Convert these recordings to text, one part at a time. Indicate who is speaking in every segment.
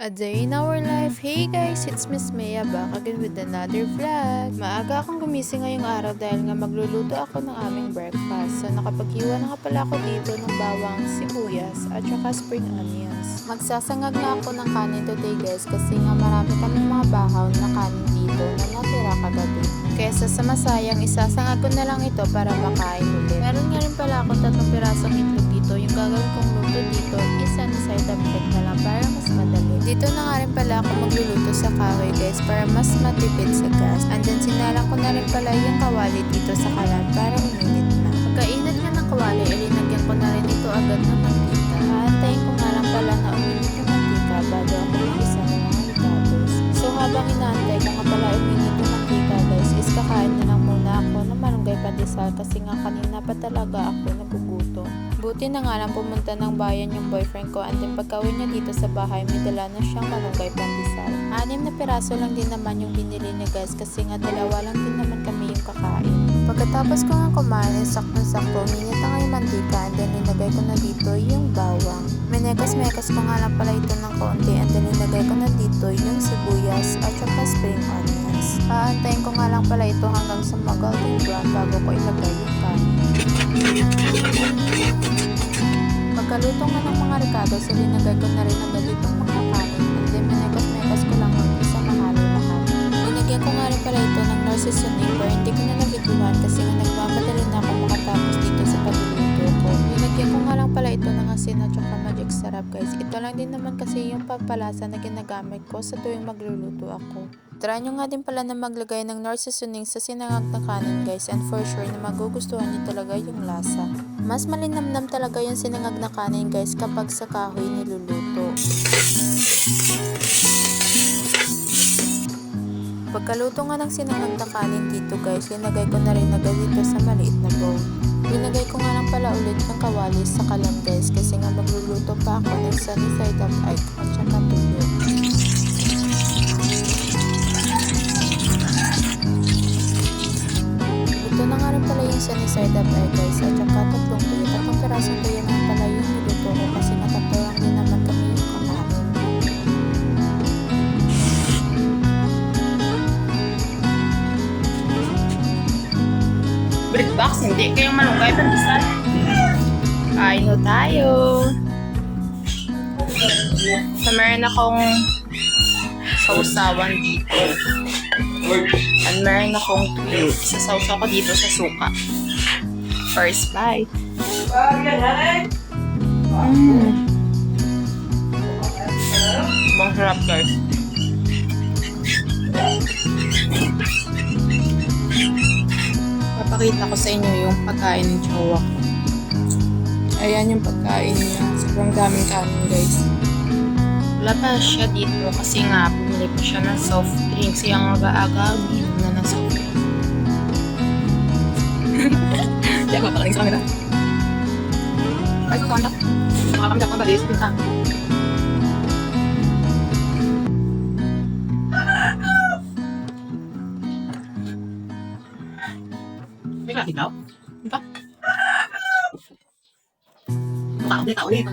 Speaker 1: A day in our life. Hey guys, it's Miss Maya back again with another vlog. Maaga akong gumising ngayong araw dahil nga magluluto ako ng aming breakfast. So nakapaghiwa na nga pala ako dito ng bawang, sibuyas at saka spring onions. Magsasangag na ako ng kanin today guys kasi nga marami kaming mga bahaw na kanin dito na natira kagabi. Kesa sa masayang, isasangag ko na lang ito para makain ulit. Meron nga rin pala ako 3 pirasong itlog dito. Yung gagawin kong luto dito is side up egg na lang para mas madali. Dito na nga rin pala ako magluluto sa kahoy guys para mas matipid sa gas. And then sinalang ko na rin pala yung kawali dito sa kalan para uminit na. Pagkainit nga ng kawali, ilinagyan ko na rin ito agad ng mantika. Aantayin ko nga lang pala na uminit yung mantika bago ako mag-isa ng mga ritatos. So habang inaantay ko nga pala uminit yung mantika guys, is kakain na lang muna ako ng malunggay pandesal kasi nga kanina pa talaga ako nagugutom. Buti na nga lang pumunta ng bayan yung boyfriend ko and then pagkawin niya dito sa bahay may dala na siyang malunggay pandesal. 6 na piraso lang din naman yung binili niya guys kasi nga dalawa lang din naman kami yung kakain. Pagkatapos ko nga kumain, sakto-sakto uminit na nga yung mantika and then nilagay ko na dito yung bawang. Menekas-mekas ko nga lang pala ito ng konti and then nilagay ko na dito yung sibuyas at saka spring onions. Aantayin ko nga lang pala ito hanggang sa mag-golden brown bago ko ilagay yung kanin. Pagkaluto nga ng mga ricados, ilinagay ko na rin agad itong mga kanin and then menekas-mekas ko lang hanggang sa mahalo lahat. Linagyan ko nga rin pala ito ng Knorr seasoning pero hindi ko na nabituhan kasi nga nagmamadali na ako makatapos dito sa pagluluto ko. Linagyan ko nga lang pala ito ng asin at saka magic sarap guys. Ito lang din naman kasi yung pampalasa na ginagamit ko sa tuwing magluluto ako. Try nyo nga din pala na maglagay ng Knorr seasoning sa sinangag na kanin guys and for sure na magugustuhan nyo talaga yung lasa. Mas malinamnam talaga yung sinangag na kanin guys kapag sa kahoy niluluto. Pagkaluto nga ng sinangag na kanin dito guys, linagay ko na rin agad dito sa maliit na bowl. Linagay ko nga lang pala ulit ng kawali sa kalan guys kasi nga magluluto pa ako ng sunny side up egg at saka tuyo. Ito na nga rin pala yung sunny side up egg guys at saka tatlong tuyo. 3 pirasong tuyo na pala yung niluto ko kasi nga 3 lang din naman kami yung kakain.
Speaker 2: Breadbox, hindi kayong malunggay pandesal. Kain na tayo. So, meron akong sausawan dito. At meron akong tuyo. Isasawsaw ko dito sa suka. First bite. Bang sarap guys. Papakita ko sa inyo yung pagkain ng jowa ko. Ayan yung pagkain niya. Sobrang daming kanin guys. Wala pa siya dito kasi nga bumili pa siya ng soft drinks. Yung aga-aga, uminom na ng soft drinks. Hindi ako mapakaling sa camera. Ay, kukwanta. Makakamda ko ba dito? Pinta. May klase daw? Ito? Mukha tao ulit.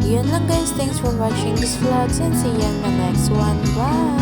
Speaker 1: Yun lang guys, thanks for watching this vlogs and see you in the next one. Bye!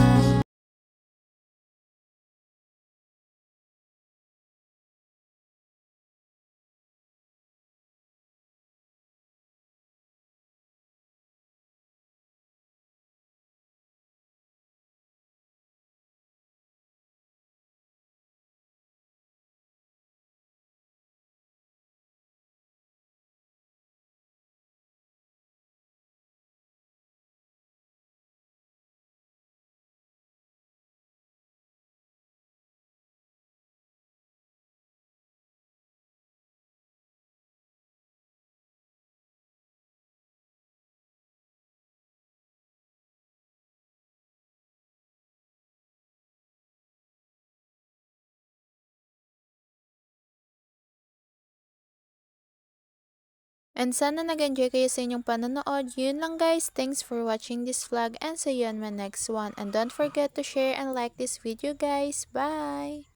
Speaker 1: And sana nag-enjoy kayo sa inyong panonood. Yun lang guys. Thanks for watching this vlog and see you on my next one. And don't forget to share and like this video guys. Bye!